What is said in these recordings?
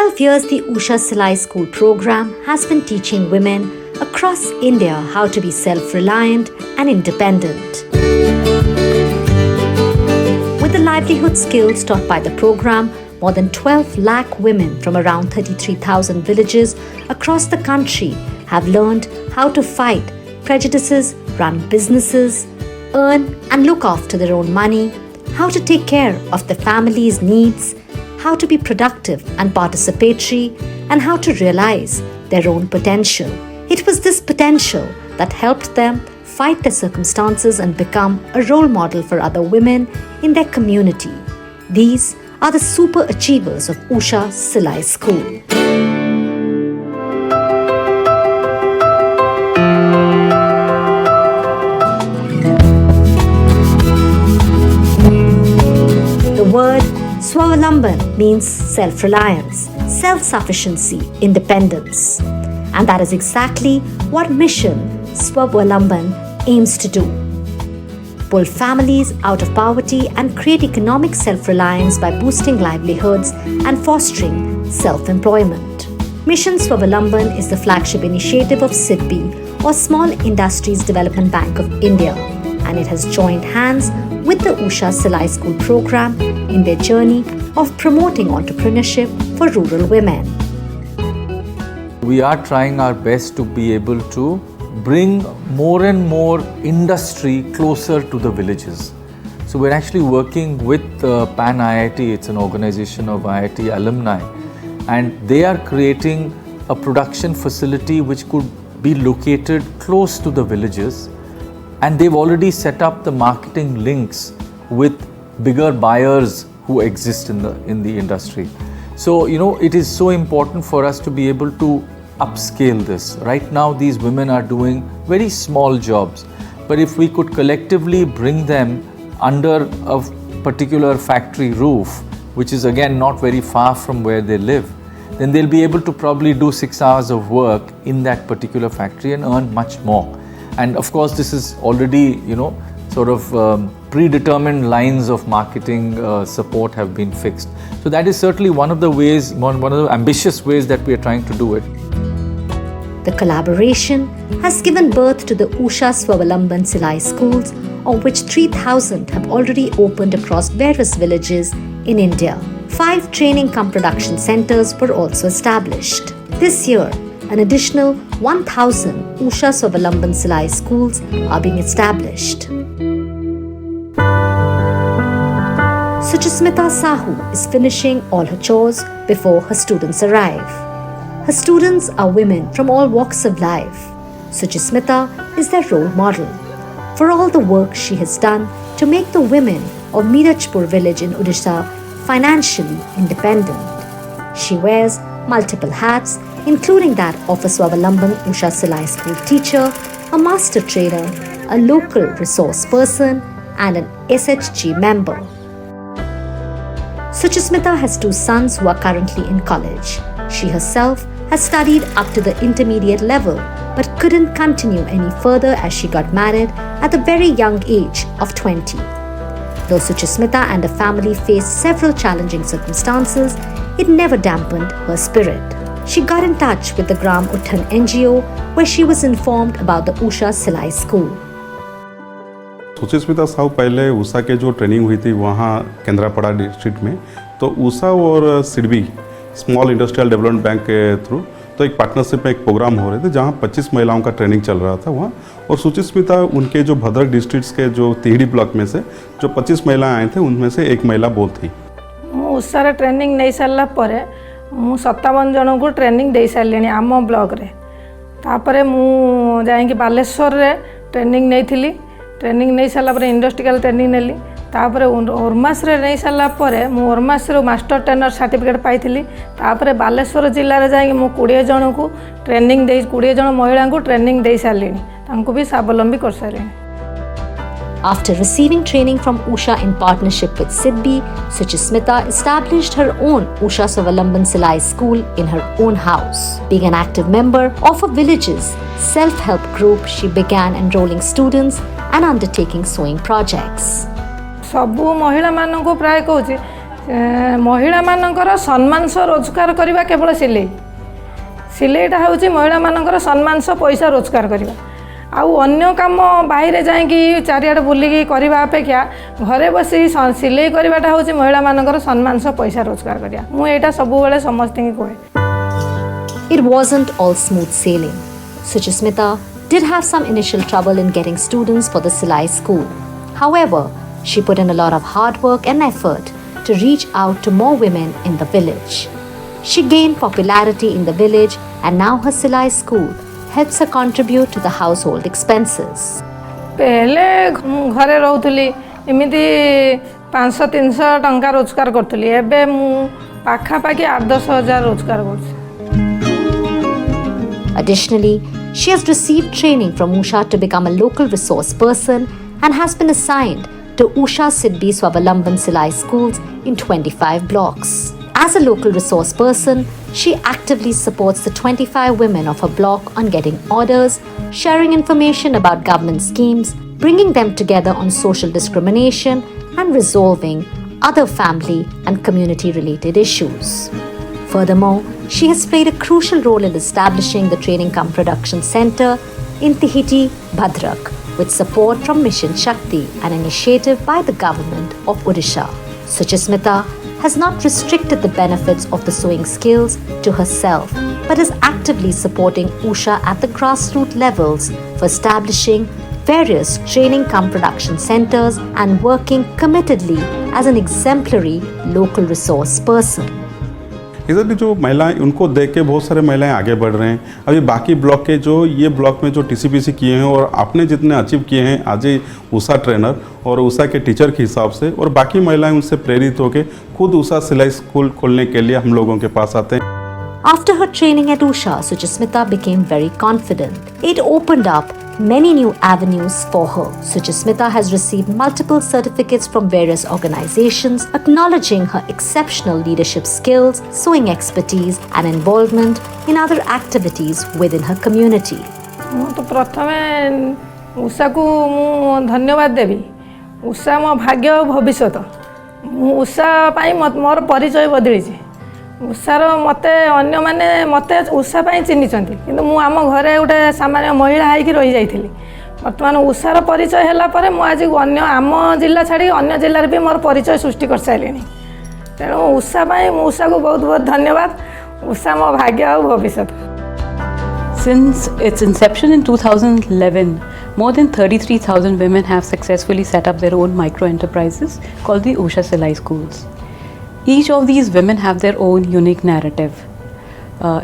12 years, the Usha Silai School program has been teaching women across India how to be self-reliant and independent. With the livelihood skills taught by the program, more than 12 lakh women from around 33,000 villages across the country have learned how to fight prejudices, run businesses, earn and look after their own money, how to take care of their family's needs, how to be productive and participatory, and how to realize their own potential. It was this potential that helped them fight their circumstances and become a role model for other women in their community. These are the super achievers of Usha Silai School. The word Swavalamban means self-reliance, self-sufficiency, independence. And that is exactly what mission Swavalamban aims to do. Pull families out of poverty and create economic self-reliance by boosting livelihoods and fostering self-employment. Mission Swavalamban is the flagship initiative of SIDBI, or Small Industries Development Bank of India, and it has joined hands with the Usha Silai School program in their journey of promoting entrepreneurship for rural women. We are trying our best to be able to bring more and more industry closer to the villages. So we're actually working with Pan IIT, it's an organization of IIT alumni, and they are creating a production facility which could be located close to the villages, and they've already set up the marketing links with bigger buyers who exist in the industry. So, it is so important for us to be able to upscale this. Right now, these women are doing very small jobs, but if we could collectively bring them under a particular factory roof, which is again not very far from where they live, then they'll be able to probably do 6 hours of work in that particular factory and earn much more. And of course, this is already, predetermined lines of marketing support have been fixed. So that is certainly one of the ways, one of the ambitious ways that we are trying to do it. The collaboration has given birth to the Usha Swavalamban Silai Schools, of which 3,000 have already opened across various villages in India. 5 training cum production centers were also established. This year, an additional 1,000 Usha Swavalamban Silai schools are being established. Suchismita Sahu is finishing all her chores before her students arrive. Her students are women from all walks of life. Suchismita is their role model for all the work she has done to make the women of Mirajpur village in Odisha financially independent. She wears multiple hats, including that of a Swavalamban Usha Silai School teacher, a master trader, a local resource person, and an SHG member. Suchismita has 2 sons who are currently in college. She herself has studied up to the intermediate level but couldn't continue any further as she got married at the very young age of 20. Though Suchismita and her family faced several challenging circumstances, it never dampened her spirit. She got in touch with the Gram Uttan NGO, where she was informed about the Usha Silai School. Suchismita Sahu पहले उषा के जो training हुई थी वहाँ Kendrapara district में, तो उषा और SIDBI small industrial development bank के थ्रू तो एक पार्टनरशिप में एक प्रोग्राम हो रहे थे जहाँ 25 महिलाओं का ट्रेनिंग चल रहा था वहाँ, और सुचिस्मिता उनके जो भद्रक डिस्ट्रिक्ट्स के जो तिहड़ी ब्लॉक में से जो 25 महिलाएं आए थे उनमें से एक महिला वो थी. उषार ट्रेनिंग नहीं सारा पर मु 57 जन को ट्रेनिंग दे सारे आम ब्लॉक रे. तापर मु जाइए बालेश्वर रे ट्रेनिंग नहीं थी. ट्रेनिंग नहीं सारा पर इंडस्ट्रियल ट्रेनिंग नेली. तापर ओरमास रे नहीं सारा पर मु ओरमास रो मास्टर ट्रेनर सर्टिफिकेट पाई. तापर बालेश्वर जिले में जाइए मु 20 जन को ट्रेनिंग दे 20 जन महिला को ट्रेनिंग दे सारे भी स्वावलंबी कर सारे. After receiving training from Usha in partnership with SIDBI, Suchismita established her own Usha Swavalamban Silai School in her own house. Being an active member of a village's self-help group, she began enrolling students and undertaking sewing projects. सबू महिला मान को प्राय कहूँ महिला मानकर सम्मानस रोजगार करवा केवल सिलाई सिलाईटा हूँ महिला मानकर सम्मानस पैसा रोजगार करवा आउ अन्य काम बाहर जाइए चारिआडे बुलिकी करने अपेक्षा घरे बस सिलाई करवाटा हूँ महिला मानकर सम्मानस पैसा रोजगार करा मुझे सब समस्त कहे। It wasn't all smooth sailing. Suchasmita did have some initial trouble in getting students for the Silai School. However, she put in a lot of hard work and effort to reach out to more women in the village. She gained popularity in the village and now her Silai School helps her contribute to the household expenses. पहले घरे रोली एमती 500-300 टंका रोजगार करी एवं मु पाखापाखि 8-10 हजार रोजगार कर। Additionally, she has received training from Usha to become a local resource person and has been assigned to Usha Swavalamban Silai Schools in 25 blocks. As a local resource person, she actively supports the 25 women of her block on getting orders, sharing information about government schemes, bringing them together on social discrimination, and resolving other family and community-related issues. Furthermore, she has played a crucial role in establishing the Training Cum Production Center in Tihiti, Bhadrak, with support from Mission Shakti, an initiative by the government of Odisha. Suchasmita has not restricted the benefits of the sewing skills to herself, but is actively supporting Usha at the grassroots levels for establishing various training cum production centers and working committedly as an exemplary local resource person. इधर भी जो महिलाएं उनको देख के बहुत सारे महिलाएं आगे बढ़ रहे हैं। अभी बाकी ब्लॉक के जो ये ब्लॉक में जो टीसीपीसी किए हैं और आपने जितने अचीव किए हैं आज उषा ट्रेनर और उषा के टीचर के हिसाब से और बाकी महिलाएं उनसे प्रेरित होकर खुद उषा सिलाई स्कूल खोलने के लिए हम लोगों के पास आते हैं। After her training at Usha, Suchasmita became very confident. It opened up many new avenues for her. Suchasmita has received multiple certificates from various organizations acknowledging her exceptional leadership skills, sewing expertise and involvement in other activities within her community. तो प्रथमे उषा को मु धन्यवाद देवी। उषा मो भाग्य और भविष्यत उषा पाई मोर परिचय बदली उषार मत अन्य माने मत उषा चिन्ह कि आम घरे गोटे सामान्य महिला होगी रही जाइली बर्तमान उषार परिचय है मुझे अन्य आम जिला छाड़ी अन्य जिले भी मोर परिचय सृष्टि कर सारे तेणु उषा उषा को बहुत बहुत धन्यवाद। उषा मो भाग्य और भविष्य। Since its inception in 2011, more than 33,000 women have successfully set up their own micro enterprises called the Usha Silai Schools. Each of these women have their own unique narrative.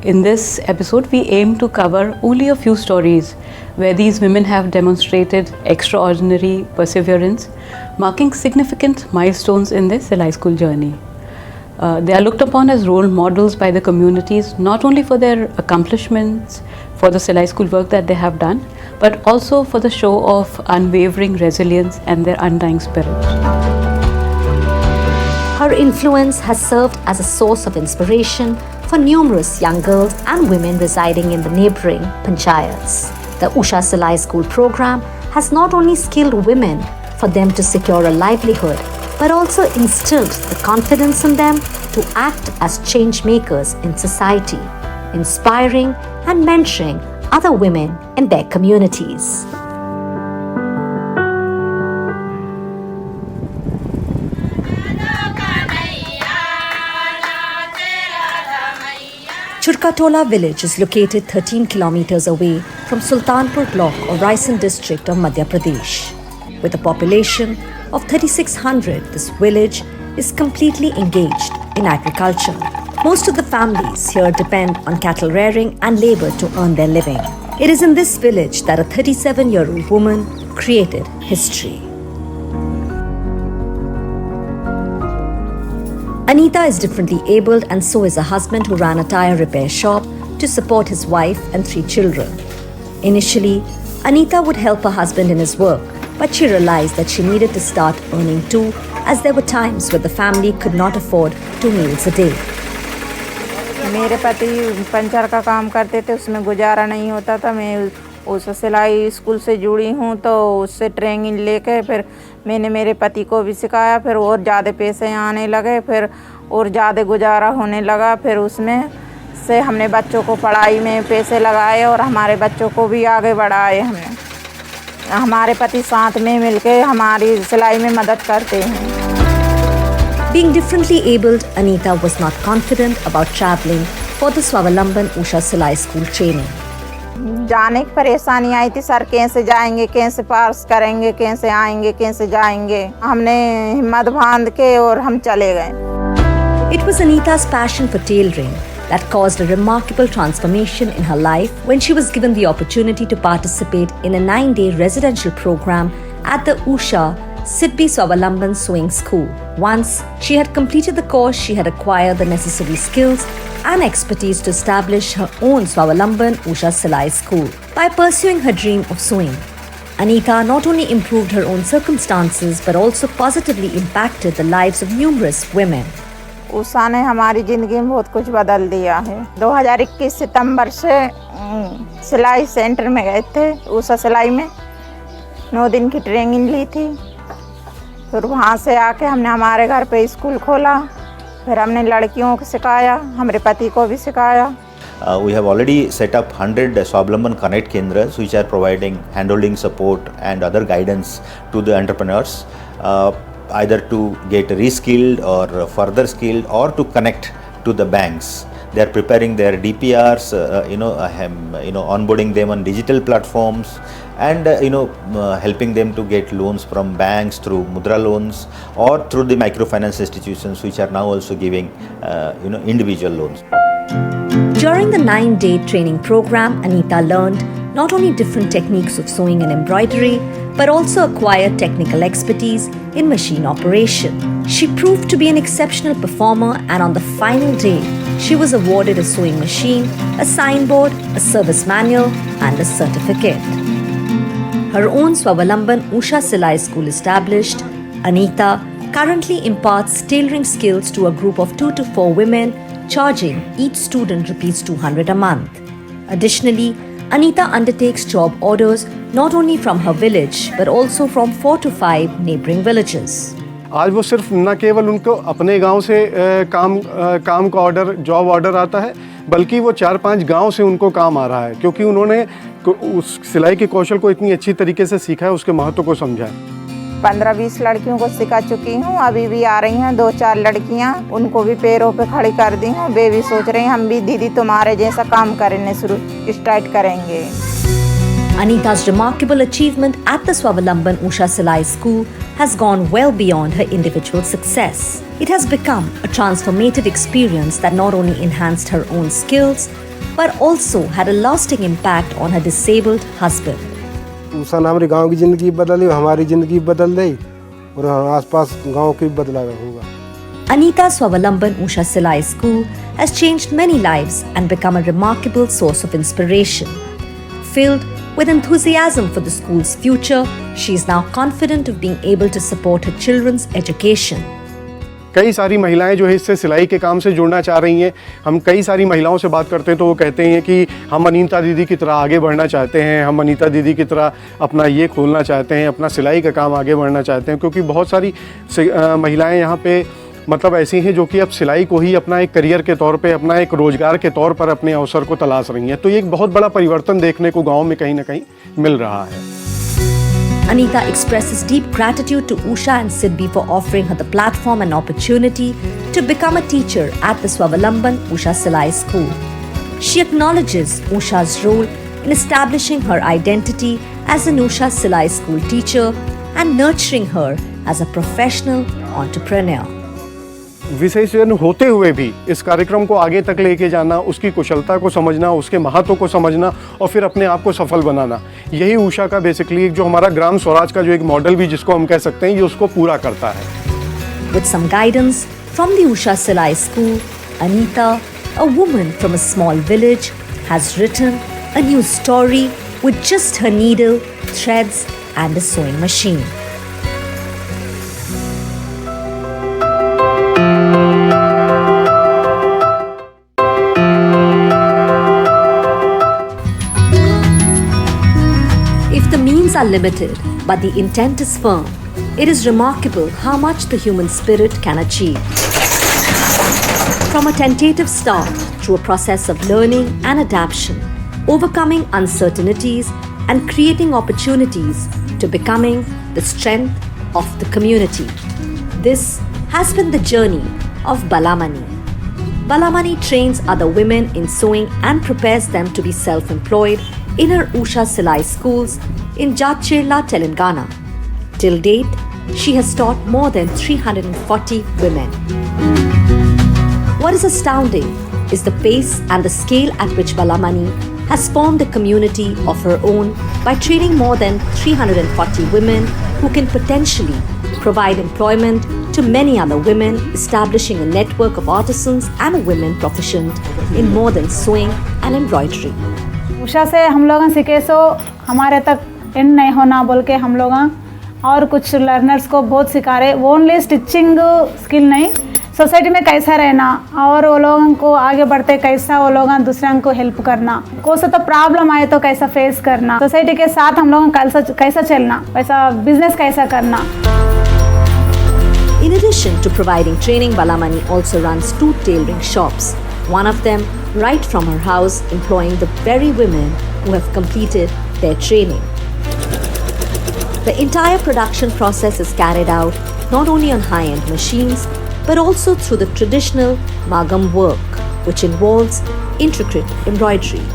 In this episode, we aim to cover only a few stories where these women have demonstrated extraordinary perseverance, marking significant milestones in their Silai School journey. They are looked upon as role models by the communities, not only for their accomplishments, for the Silai School work that they have done, but also for the show of unwavering resilience and their undying spirit. Her influence has served as a source of inspiration for numerous young girls and women residing in the neighboring panchayats. The Usha Silai School program has not only skilled women for them to secure a livelihood, but also instilled the confidence in them to act as change makers in society, inspiring and mentoring other women in their communities. Churkatola village is located 13 kilometers away from Sultanpur block of Raisen district of Madhya Pradesh. With a population of 3,600, this village is completely engaged in agriculture. Most of the families here depend on cattle rearing and labor to earn their living. It is in this village that a 37-year-old woman created history. Anita is differently abled and so is a husband who ran a tire repair shop to support his wife and 3 children. Initially, Anita would help her husband in his work, but she realized that she needed to start earning too, as there were times where the family could not afford 2 meals a day. मेरे पति puncture का काम करते थे, उसमें गुजारा नहीं होता था। मैं उषा सिलाई स्कूल से जुड़ी हूँ, तो उससे ट्रेनिंग लेके फिर मैंने मेरे पति को भी सिखाया, फिर और ज़्यादा पैसे आने लगे, फिर और ज़्यादा गुजारा होने लगा। फिर उसमें से हमने बच्चों को पढ़ाई में पैसे लगाए और हमारे बच्चों को भी आगे बढ़ाए। हमने हमारे पति साथ में मिलके हमारी सिलाई में मदद करते हैं। Being differently abled, Anita was not confident about traveling for the Swavalamban Usha Silai School training. जाने की परेशानी आई थी, सर कैसे जाएंगे, कैसे पास करेंगे, कैसे आएंगे, कैसे जाएंगे। हमने हिम्मत बांध के और हम चले गए। It was Anita's passion for tailoring that caused a remarkable transformation in her life when she was given the opportunity to participate in a 9-day residential program at the Usha Silai Swavalamban Sewing School. Once she had completed the course, she had acquired the necessary skills and expertise to establish her own Swavalamban Usha Silai School. By pursuing her dream of sewing, Anita not only improved her own circumstances but also positively impacted the lives of numerous women. Usha ने हमारी ज़िंदगी में बहुत कुछ बदल दिया है। 2021 सितंबर से सिलाई सेंटर में गए थे, उषा सिलाई में 9 दिन की ट्रेनिंग ली थी। फिर वहाँ से आके हमने हमारे घर पे स्कूल खोला, फिर हमने लड़कियों को सिखाया, हमारे पति को भी सिखाया। We have already set up 100 Swavalamban Connect Kendras which are providing handholding support and other guidance to the entrepreneurs, either to get reskilled or further skilled or to connect to the banks. They are preparing their DPRs, onboarding them on digital platforms, and helping them to get loans from banks through Mudra loans or through the microfinance institutions which are now also giving individual loans. During the 9-day training program, Anita learned not only different techniques of sewing and embroidery, but also acquired technical expertise in machine operation. She proved to be an exceptional performer, and on the final day, she was awarded a sewing machine, a signboard, a service manual, and a certificate. Her own Swavalamban Usha Silai School established, Anita currently imparts tailoring skills to a group of 2 to 4 women, charging each student Rs 200 a month. Additionally, Anita undertakes job orders not only from her village but also from 4 to 5 neighboring villages. आज वो सिर्फ न केवल उनको अपने गांव से काम का ऑर्डर, जॉब ऑर्डर आता है, बल्कि वो 4-5 गांव से उनको काम आ रहा है, क्योंकि उन्होंने उस सिलाई के कौशल को इतनी अच्छी तरीके से सीखा है, उसके महत्व को समझा है। 15-20 लड़कियों को सिखा चुकी हूँ, अभी भी आ रही हैं 2-4 लड़कियाँ, उनको भी पैरों पे खड़ी कर दी हूँ। वे भी सोच रही हैं हम भी दीदी तुम्हारे जैसा काम करने स्टार्ट करेंगे। Anita's remarkable achievement at the Swavalamban Usha Silai School has gone well beyond her individual success. It has become a transformative experience that not only enhanced her own skills but also had a lasting impact on her disabled husband. Usha ने हमारे गांव की ज़िंदगी बदली, हमारी ज़िंदगी बदल दी और आसपास गांव की बदला होगा। Anita Swavalamban Usha Silai School has changed many lives and become a remarkable source of inspiration. Filled with enthusiasm for the school's future, she is now confident of being able to support her children's education. कई सारी महिलाएं जो है इससे सिलाई के काम से जुड़ना चाह रही हैं। हम कई सारी महिलाओं से बात करते हैं तो वो कहते हैं कि हम अनीता दीदी की तरह आगे बढ़ना चाहते हैं, हम अनीता दीदी की तरह अपना ये खोलना चाहते हैं, अपना सिलाई का काम आगे बढ़ना चाहते हैं, क्योंकि बहुत सारी महिलाएं यहाँ पे मतलब ऐसी हैं जो कि अब सिलाई को ही अपना एक करियर के तौर पे, अपना एक रोजगार के तौर पर अपने अवसर को तलाश रही हैं। तो ये एक बहुत बड़ा परिवर्तन देखने को गाँव में कहीं ना कहीं मिल रहा है। Anita expresses deep gratitude to Usha and Sidbi for offering her the platform and opportunity to become a teacher at the Swavalamban Usha Silai School. She acknowledges Usha's role in establishing her identity as an Usha Silai School teacher and nurturing her as a professional entrepreneur. विशेषज्ञ होते हुए भी इस कार्यक्रम को आगे तक लेके जाना, उसकी कुशलता को समझना, उसके महत्व को समझना और फिर अपने आप को सफल बनाना, यही उषा का बेसिकली जो हमारा ग्राम स्वराज का जो एक मॉडल भी जिसको हम कह सकते हैं, ये उसको पूरा करता है। With some guidance from the Usha Silai School, Anita, a woman from a small village, has written a new story with just her needle, threads and a sewing machine. are limited, but the intent is firm. It is remarkable how much the human spirit can achieve. From a tentative start through a process of learning and adaptation, overcoming uncertainties and creating opportunities to becoming the strength of the community. This has been the journey of Balamani. Balamani trains other women in sewing and prepares them to be self-employed in her Usha Silai Schools in Jadcherla, Telangana. Till date, she has taught more than 340 women. What is astounding is the pace and the scale at which Balamani has formed a community of her own by training more than 340 women who can potentially provide employment to many other women, establishing a network of artisans and women proficient in more than sewing and embroidery. Usha से हम लोग सीखे सो हमारे तक and नहीं होना बोल के हम लोग और कुछ लर्नर्स को बहुत सिखा रहे, वो ओनली स्टिचिंग स्किल नहीं, सोसाइटी में कैसा रहना और वो लोगों को आगे बढ़ते कैसा वो लोग दूसरों को हेल्प करना, कोई सा तो प्रॉब्लम आए तो कैसा फेस करना, सोसाइटी के साथ हम लोग कैसा चलना, वैसा बिजनेस कैसा करना. In addition to providing training, Balamani also runs 2 tailoring shops, one of them right from her house, employing the very women who have completed their training. The entire production process is carried out not only on high-end machines, but also through the traditional magam work, which involves intricate embroidery.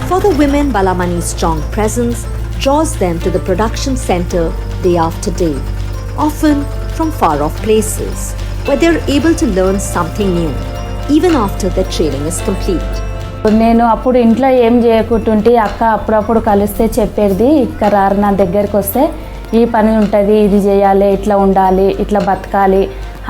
For the women, Balamani's strong presence draws them to the production center day after day, often from far-off places, where they're able to learn something new, even after their training is complete. నేను అప్పుడు ఇంట్లో ఏం చేయకుంటుంటే అక్క అప్పుడప్పుడు కలిస్తే చెప్పేది ఇక్కడ నా దగ్గరికి వస్తే ఈ పని ఉంటుంది, ఇది చేయాలి, ఇట్లా ఉండాలి, ఇట్లా బతకాలి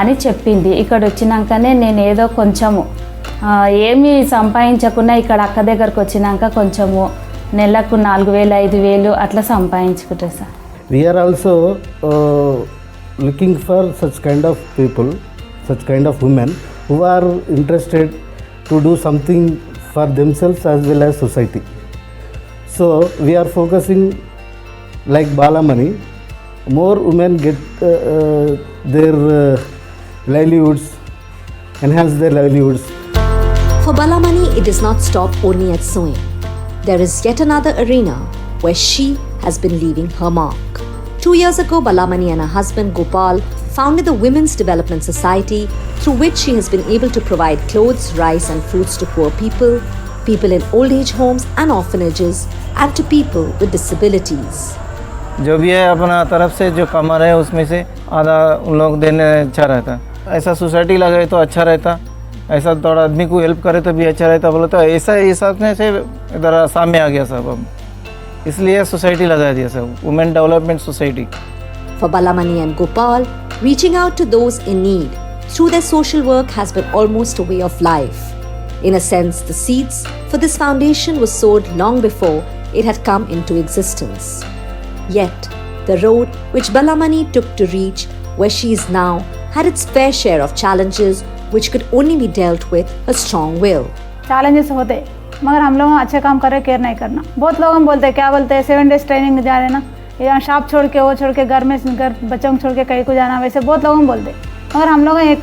అని చెప్పింది. ఇక్కడ వచ్చినాకనే నేను ఏదో కొంచెము ఏమీ సంపాదించకుండా ఇక్కడ అక్క దగ్గరకు వచ్చినాక కొంచెము నెలకు 4,000 5,000 అట్లా సంపాదించుకుంటా sir. We are also looking for such kind of people, such kind of women who are interested to do something for themselves as well as society. So we are focusing like Balamani, more women get their livelihoods, enhance their livelihoods. For Balamani, it does not stop only at sewing. There is yet another arena where she has been leaving her mark. 2 years ago, Balamani and her husband Gopal founded the Women's Development Society, through which she has been able to provide clothes, rice and fruits to poor people, people in old age homes and orphanages, and to people with disabilities. जो भी है अपना तरफ से जो कमा रहे हैं उसमें से आधा उन लोग देने अच्छा रहता. ऐसा सोसाइटी लगे तो अच्छा रहता, ऐसा थोड़ा आदमी को हेल्प करे तो भी अच्छा रहता बोले तो ऐसा हिसाब से इधर आसाम में आ गया सब, अब इसलिए सोसाइटी लगा दिया सब, women development society. For Balamani and Gopal, reaching out to those in need through their social work has been almost a way of life. In a sense, the seeds for this foundation was sowed long before it had come into existence. Yet, the road which Balamani took to reach where she is now had its fair share of challenges which could only be dealt with a strong will. Challenges होते मगर हम लोग अच्छे काम कर रहे, care नहीं करना. बहुत लोग हम बोलते क्या बोलते हैं 7 days ट्रेनिंग जा रहे ना, यहाँ शॉप छोड़ के वो छोड़ के घर बच्चों को छोड़ के कहीं को जाना, वैसे बहुत लोग हम बोलते. मगर हम लोग एक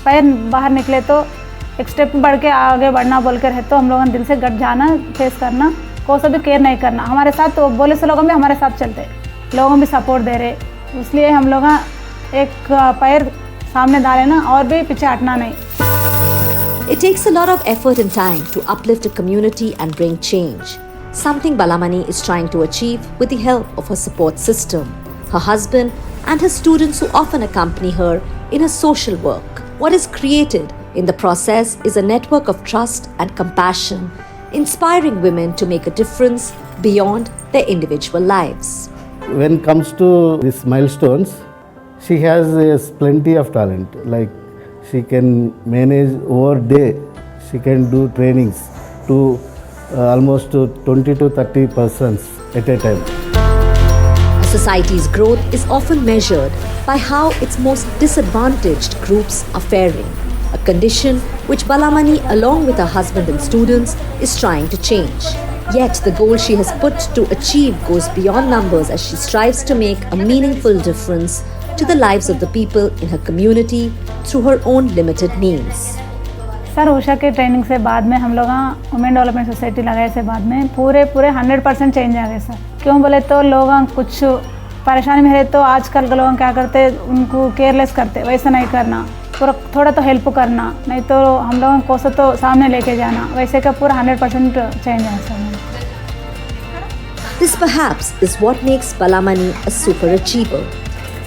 पैर बाहर निकले तो एक स्टेप बढ़ के आगे बढ़ना बोल कर है, तो हम लोगों ने दिल से गट जाना, फेस करना, कोई सा भी केयर नहीं करना. हमारे साथ तो बोले से लोग भी हमारे साथ चलते, लोगों भी सपोर्ट दे रहे, इसलिए हम लोग एक पैर सामने डाले ना और भी पीछे हटना नहीं. It takes a lot of effort and time to uplift a community and bring change, something Balamani is trying to achieve with the help of her support system, her husband and her students who often accompany her in her social work. What is created in the process is a network of trust and compassion, inspiring women to make a difference beyond their individual lives. When it comes to these milestones, she has plenty of talent. Like she can manage over day, she can do trainings to almost 20 to 30 persons at a time. A society's growth is often measured by how its most disadvantaged groups are faring, a condition which Balamani, along with her husband and students, is trying to change. Yet the goal she has put to achieve goes beyond numbers as she strives to make a meaningful difference to the lives of the people in her community through her own limited means. Sir Usha के training से बाद में हम लोग women development society लगाए से बाद में पूरे 100% चेंज आ गए सर। क्यों बोले तो लोग कुछ परेशानी में है तो आजकल के लोग क्या करते उनको केयरलेस करते, वैसा नहीं करना, पूरा थोड़ा तो हेल्प करना, नहीं तो हम लोगों को तो सामने लेके जाना, वैसे का पूरा 100% चेंज है sir. This perhaps is what makes Balamani a super achiever.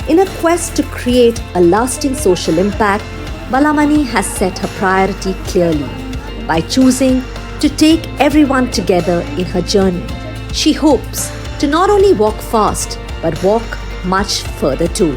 In a quest to create a lasting social impact, Balamani has set her priority clearly. By choosing to take everyone together in her journey, she hopes to not only walk fast, but walk much further too.